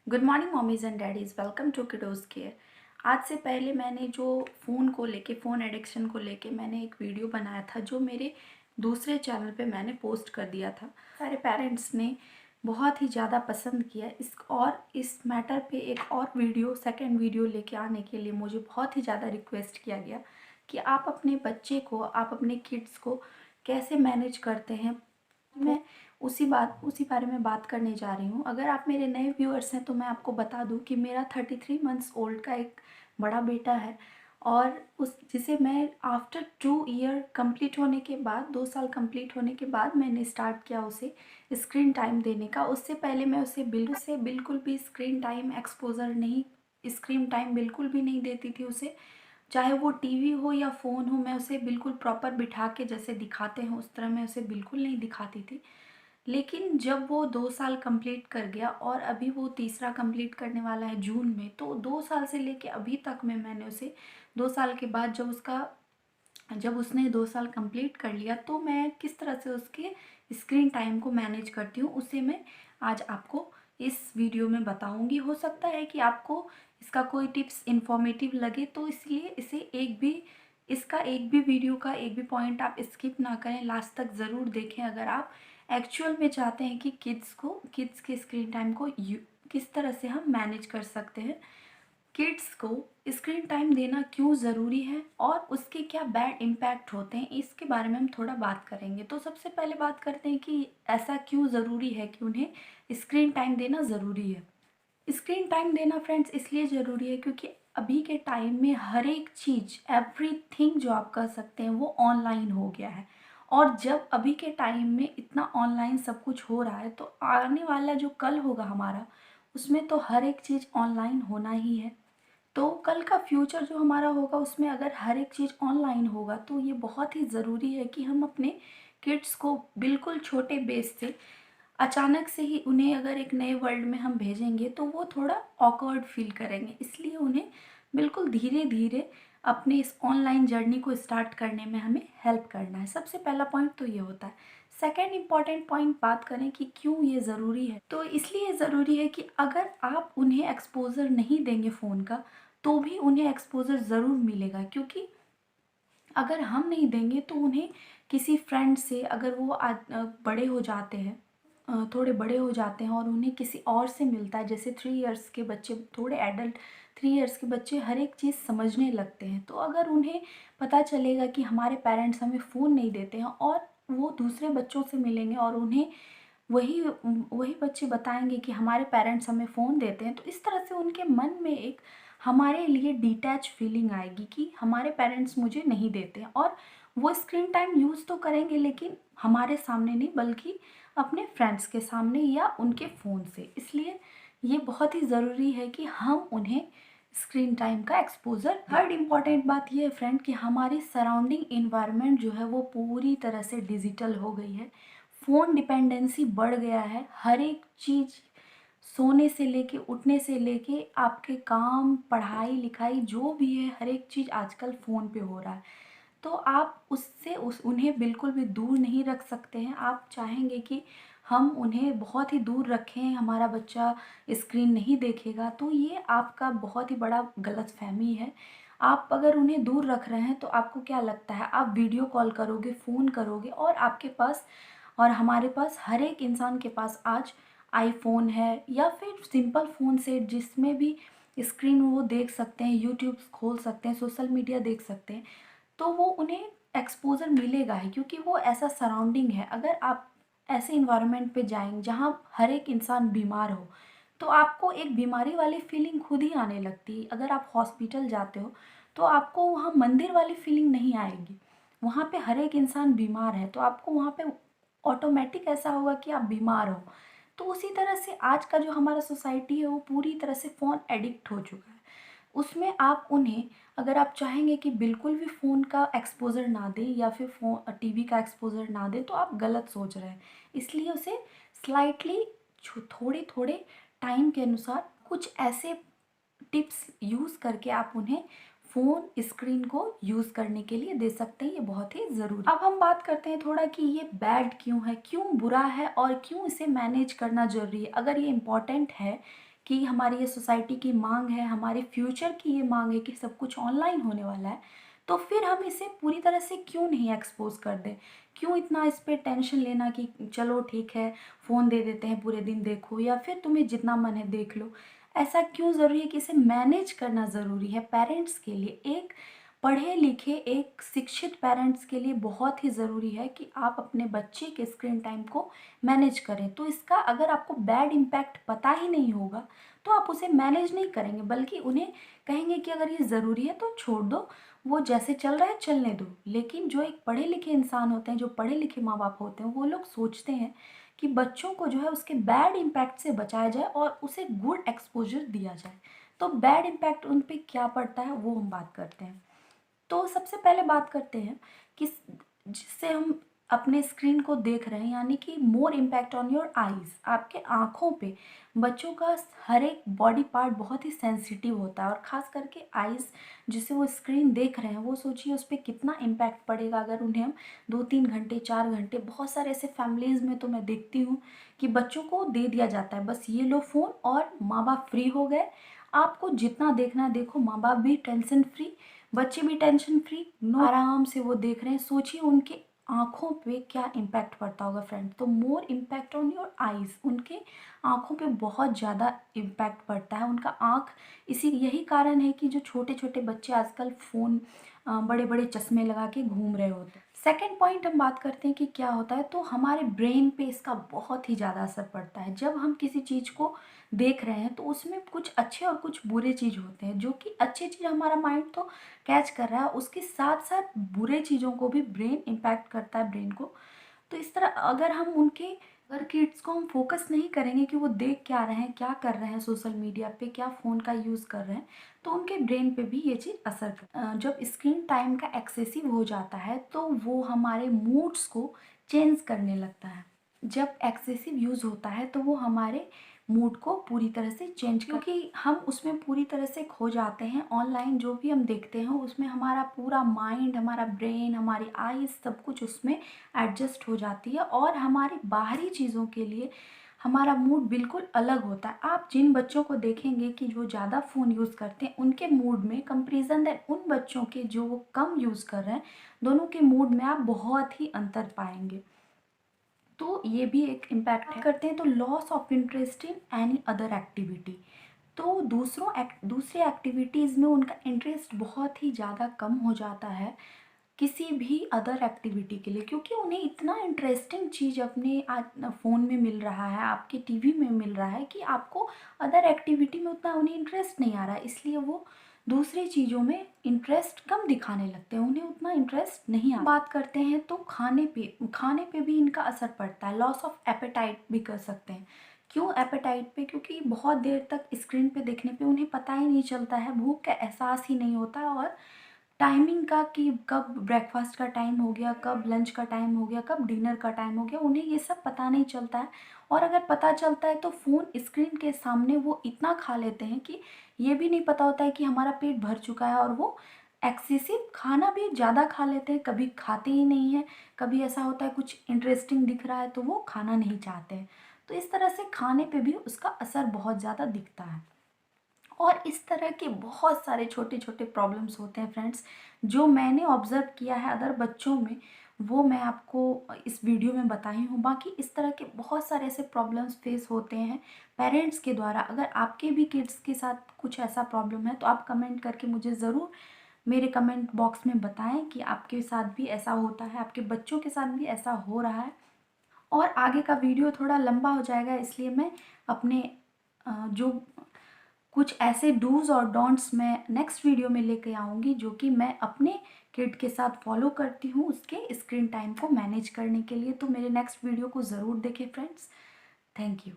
Good morning mommies and daddies, welcome to kiddos care. आज से पहले मैंने जो फ़ोन एडिक्शन को लेके मैंने एक वीडियो बनाया था जो मेरे दूसरे चैनल पे मैंने पोस्ट कर दिया था। सारे पेरेंट्स ने बहुत ही ज़्यादा पसंद किया इस मैटर पे एक और वीडियो सेकंड वीडियो लेके आने के लिए मुझे बहुत ही ज़्यादा रिक्वेस्ट किया गया कि आप अपने बच्चे को, आप अपने किड्स को कैसे मैनेज करते हैं। मैं उसी बारे में बात करने जा रही हूँ। अगर आप मेरे नए व्यूअर्स हैं तो मैं आपको बता दूँ कि मेरा 33 मंथ्स ओल्ड का एक बड़ा बेटा है और उस जिसे मैं आफ्टर 2 ईयर कंप्लीट होने के बाद 2 साल कंप्लीट होने के बाद मैंने स्टार्ट किया उसे स्क्रीन टाइम देने का। उससे पहले मैं उसे बिल्कुल भी स्क्रीन टाइम बिल्कुल भी नहीं देती थी उसे। चाहे वो टीवी हो या फ़ोन हो, मैं उसे बिल्कुल प्रॉपर बिठा के जैसे दिखाते हैं उस तरह मैं उसे बिल्कुल नहीं दिखाती थी। लेकिन जब वो 2 साल कंप्लीट कर गया और अभी वो तीसरा कंप्लीट करने वाला है जून में, तो 2 साल से लेके अभी तक में मैंने उसे 2 साल के बाद जब उसने 2 साल कंप्लीट कर लिया तो मैं किस तरह से उसके स्क्रीन टाइम को मैनेज करती हूँ उसे मैं आज आपको इस वीडियो में बताऊँगी। हो सकता है कि आपको इसका कोई टिप्स इन्फॉर्मेटिव लगे, तो इसलिए एक भी वीडियो का एक भी पॉइंट आप स्किप ना करें, लास्ट तक ज़रूर देखें अगर आप एक्चुअल में चाहते हैं कि किड्स के स्क्रीन टाइम को किस तरह से हम मैनेज कर सकते हैं। किड्स को स्क्रीन टाइम देना क्यों ज़रूरी है और उसके क्या बैड इम्पैक्ट होते हैं, इसके बारे में हम थोड़ा बात करेंगे। तो सबसे पहले बात करते हैं कि ऐसा क्यों ज़रूरी है कि उन्हें स्क्रीन टाइम देना ज़रूरी है। स्क्रीन टाइम देना फ्रेंड्स इसलिए ज़रूरी है क्योंकि अभी के टाइम में हर एक चीज़, एवरीथिंग जो आप कर सकते हैं वो ऑनलाइन हो गया है। और जब अभी के टाइम में इतना ऑनलाइन सब कुछ हो रहा है तो आने वाला जो कल होगा हमारा, उसमें तो हर एक चीज़ ऑनलाइन होना ही है। तो कल का फ्यूचर जो हमारा होगा उसमें अगर हर एक चीज़ ऑनलाइन होगा तो ये बहुत ही ज़रूरी है कि हम अपने किड्स को बिल्कुल छोटे बेस से अचानक से ही उन्हें अगर एक नए वर्ल्ड में हम भेजेंगे तो वो थोड़ा ऑकवर्ड फील करेंगे। इसलिए उन्हें बिल्कुल धीरे धीरे अपने इस ऑनलाइन जर्नी को स्टार्ट करने में हमें हेल्प करना है। सबसे पहला पॉइंट तो ये होता है। सेकेंड इम्पॉर्टेंट पॉइंट बात करें कि क्यों ये ज़रूरी है, तो इसलिए ज़रूरी है कि अगर आप उन्हें एक्सपोज़र नहीं देंगे फ़ोन का तो भी उन्हें एक्सपोज़र ज़रूर मिलेगा। क्योंकि अगर हम नहीं देंगे तो उन्हें किसी फ्रेंड से, अगर वो बड़े हो जाते हैं, थोड़े बड़े हो जाते हैं और उन्हें किसी और से मिलता है, जैसे 3 इयर्स के बच्चे, थोड़े एडल्ट 3 इयर्स के बच्चे हर एक चीज़ समझने लगते हैं। तो अगर उन्हें पता चलेगा कि हमारे पेरेंट्स हमें फ़ोन नहीं देते हैं और वो दूसरे बच्चों से मिलेंगे और उन्हें वही वही बच्चे बताएंगे कि हमारे पेरेंट्स हमें फ़ोन देते हैं, तो इस तरह से उनके मन में एक हमारे लिए डिटैच फीलिंग आएगी कि हमारे पेरेंट्स मुझे नहीं देते हैं। और वो स्क्रीन टाइम यूज़ तो करेंगे लेकिन हमारे सामने नहीं, बल्कि अपने फ्रेंड्स के सामने या उनके फ़ोन से। इसलिए ये बहुत ही ज़रूरी है कि हम उन्हें स्क्रीन टाइम का एक्सपोज़र। थर्ड इम्पॉर्टेंट बात ये है फ्रेंड कि हमारी सराउंडिंग इन्वायरमेंट जो है वो पूरी तरह से डिजिटल हो गई है। फ़ोन डिपेंडेंसी बढ़ गया है। हर एक चीज़, सोने से लेके, उठने से लेके आपके काम, पढ़ाई लिखाई जो भी है, हर एक चीज़ आजकल फ़ोन पे हो रहा है। तो आप उससे उन्हें बिल्कुल भी दूर नहीं रख सकते हैं। आप चाहेंगे कि हम उन्हें बहुत ही दूर रखें, हमारा बच्चा स्क्रीन नहीं देखेगा, तो ये आपका बहुत ही बड़ा गलतफ़हमी है। आप अगर उन्हें दूर रख रहे हैं तो आपको क्या लगता है, आप वीडियो कॉल करोगे, फ़ोन करोगे और आपके पास और हमारे पास, हर एक इंसान के पास आज आईफ़ोन है या फिर सिंपल फ़ोन सेट जिसमें भी स्क्रीन वो देख सकते हैं, यूट्यूब खोल सकते हैं, सोशल मीडिया देख सकते हैं। तो वो उन्हें एक्सपोज़र मिलेगा ही क्योंकि वो ऐसा सराउंडिंग है। अगर आप ऐसे इन्वायरमेंट पे जाएँगे जहाँ हर एक इंसान बीमार हो, तो आपको एक बीमारी वाली फीलिंग खुद ही आने लगती है। अगर आप हॉस्पिटल जाते हो, तो आपको वहाँ मंदिर वाली फीलिंग नहीं आएगी। वहाँ पे हर एक इंसान बीमार है, तो आपको वहाँ पे ऑटोमेटिक ऐसा होगा कि आप बीमार हो। तो उसी तरह से आज का जो हमारा सोसाइटी है वो पूरी तरह से फ़ोन एडिक्ट हो चुका है। उसमें आप उन्हें, अगर आप चाहेंगे कि बिल्कुल भी फ़ोन का एक्सपोज़र ना दें या फिर टीवी का एक्सपोज़र ना दें, तो आप गलत सोच रहे हैं। इसलिए उसे स्लाइटली थोड़े-थोड़े टाइम के अनुसार कुछ ऐसे टिप्स यूज़ करके आप उन्हें फ़ोन स्क्रीन को यूज़ करने के लिए दे सकते हैं। ये बहुत ही ज़रूरी। अब हम बात करते हैं थोड़ा कि ये बैड क्यों है, क्यों बुरा है और क्यों इसे मैनेज करना ज़रूरी है। अगर ये इम्पॉर्टेंट है कि हमारी ये सोसाइटी की मांग है, हमारे फ्यूचर की ये मांग है कि सब कुछ ऑनलाइन होने वाला है, तो फिर हम इसे पूरी तरह से क्यों नहीं एक्सपोज कर दें? क्यों इतना इस पे टेंशन लेना कि चलो ठीक है, फ़ोन दे देते हैं, पूरे दिन देखो या फिर तुम्हें जितना मन है देख लो। ऐसा क्यों ज़रूरी है कि इसे मैनेज करना ज़रूरी है पेरेंट्स के लिए। एक पढ़े लिखे, एक शिक्षित पेरेंट्स के लिए बहुत ही ज़रूरी है कि आप अपने बच्चे के स्क्रीन टाइम को मैनेज करें। तो इसका अगर आपको बैड इम्पैक्ट पता ही नहीं होगा, तो आप उसे मैनेज नहीं करेंगे, बल्कि उन्हें कहेंगे कि अगर ये ज़रूरी है तो छोड़ दो, वो जैसे चल रहा है चलने दो। लेकिन जो एक पढ़े लिखे इंसान होते हैं, जो पढ़े लिखे माँ बाप होते हैं, वो लोग सोचते हैं कि बच्चों को जो है उसके बैड इम्पैक्ट से बचाया जाए और उसे गुड एक्सपोजर दिया जाए। तो बैड इम्पैक्ट उन पे क्या पड़ता है वो हम बात करते हैं। तो सबसे पहले बात करते हैं कि जिससे हम अपने स्क्रीन को देख रहे हैं, यानी कि more impact on your eyes, आपके आँखों पे। बच्चों का हर एक बॉडी पार्ट बहुत ही सेंसिटिव होता है और ख़ास करके आईज, जिसे वो स्क्रीन देख रहे हैं, वो सोचिए उस पर कितना इम्पैक्ट पड़ेगा अगर उन्हें हम 2-3 घंटे 4 घंटे, बहुत सारे ऐसे फैमिलीज़ में तो मैं देखती हूँ कि बच्चों को दे दिया जाता है, बस ये लो फ़ोन और माँ बाप फ्री हो गए। आपको जितना देखना है देखो, माँ बाप भी टेंशन फ्री, बच्चे भी टेंशन फ्री, नो आराम से वो देख रहे हैं। सोचिए उनके आँखों पे क्या इम्पैक्ट पड़ता होगा फ्रेंड। तो more impact on your eyes, उनके आँखों पे बहुत ज़्यादा इम्पैक्ट पड़ता है। उनका आँख, इसी यही कारण है कि जो छोटे छोटे बच्चे आजकल फ़ोन, बड़े बड़े चश्मे लगा के घूम रहे होते हैं। सेकेंड पॉइंट हम बात करते हैं कि क्या होता है, तो हमारे ब्रेन पे इसका बहुत ही ज़्यादा असर पड़ता है। जब हम किसी चीज़ को देख रहे हैं तो उसमें कुछ अच्छे और कुछ बुरे चीज़ होते हैं। जो कि अच्छी चीज़ हमारा माइंड तो कैच कर रहा है, उसके साथ साथ बुरे चीज़ों को भी ब्रेन इम्पैक्ट करता है, ब्रेन को। तो इस तरह अगर किड्स को हम फोकस नहीं करेंगे कि वो देख क्या रहे हैं, क्या कर रहे हैं सोशल मीडिया पे, क्या फ़ोन का यूज़ कर रहे हैं, तो उनके ब्रेन पे भी ये चीज़ असर जब स्क्रीन टाइम का एक्सेसिव हो जाता है तो वो हमारे मूड्स को चेंज करने लगता है। जब एक्सेसिव यूज़ होता है तो वो हमारे मूड को पूरी तरह से चेंज, क्योंकि हम उसमें पूरी तरह से खो जाते हैं। ऑनलाइन जो भी हम देखते हैं उसमें हमारा पूरा माइंड, हमारा ब्रेन, हमारी आईज, सब कुछ उसमें एडजस्ट हो जाती है और हमारी बाहरी चीज़ों के लिए हमारा मूड बिल्कुल अलग होता है। आप जिन बच्चों को देखेंगे कि जो ज़्यादा फ़ोन यूज़ करते हैं, उनके मूड में कंपेरिजन दैन उन बच्चों के जो वो कम यूज़ कर रहे हैं, दोनों के मूड में आप बहुत ही अंतर पाएंगे। तो ये भी एक इम्पैक्ट है। करते हैं तो loss of interest in any other activity. तो दूसरे एक्टिविटीज़ में उनका इंटरेस्ट बहुत ही ज़्यादा कम हो जाता है किसी भी अदर एक्टिविटी के लिए, क्योंकि उन्हें इतना इंटरेस्टिंग चीज़ अपने आज फ़ोन में मिल रहा है, आपके टीवी में मिल रहा है, कि आपको अदर एक्टिविटी में उतना उन्हें इंटरेस्ट नहीं आ रहा है। इसलिए वो दूसरी चीज़ों में इंटरेस्ट कम दिखाने लगते हैं, उन्हें उतना इंटरेस्ट नहीं आता। बात करते हैं तो खाने पे भी इनका असर पड़ता है। लॉस ऑफ एपेटाइट भी कर सकते हैं। क्यों एपेटाइट पे? क्योंकि बहुत देर तक स्क्रीन पे देखने पे उन्हें पता ही नहीं चलता है, भूख का एहसास ही नहीं होता है, और टाइमिंग का कि कब ब्रेकफास्ट का टाइम हो गया, कब लंच का टाइम हो गया, कब डिनर का टाइम हो गया, उन्हें ये सब पता नहीं चलता है। और अगर पता चलता है तो फ़ोन स्क्रीन के सामने वो इतना खा लेते हैं कि ये भी नहीं पता होता है कि हमारा पेट भर चुका है, और वो एक्सेसिव खाना भी ज़्यादा खा लेते हैं, कभी खाते ही नहीं हैं। कभी ऐसा होता है कुछ इंटरेस्टिंग दिख रहा है तो वो खाना नहीं चाहते हैं। तो इस तरह से खाने पे भी उसका असर बहुत ज़्यादा दिखता है। और इस तरह के बहुत सारे छोटे छोटे प्रॉब्लम्स होते हैं फ्रेंड्स, जो मैंने ऑब्ज़र्व किया है अदर बच्चों में, वो मैं आपको इस वीडियो में बताई हूँ। बाकी इस तरह के बहुत सारे ऐसे प्रॉब्लम्स फेस होते हैं पेरेंट्स के द्वारा। अगर आपके भी किड्स के साथ कुछ ऐसा प्रॉब्लम है तो आप कमेंट करके मुझे ज़रूर मेरे कमेंट बॉक्स में बताएं कि आपके साथ भी ऐसा होता है, आपके बच्चों के साथ भी ऐसा हो रहा है। और आगे का वीडियो थोड़ा लंबा हो जाएगा, इसलिए मैं अपने जो कुछ ऐसे डूज़ और डोंट्स मैं नेक्स्ट वीडियो में लेके आऊँगी, जो कि मैं अपने किड के साथ फॉलो करती हूँ उसके स्क्रीन टाइम को मैनेज करने के लिए। तो मेरे नेक्स्ट वीडियो को ज़रूर देखें फ्रेंड्स। Thank you.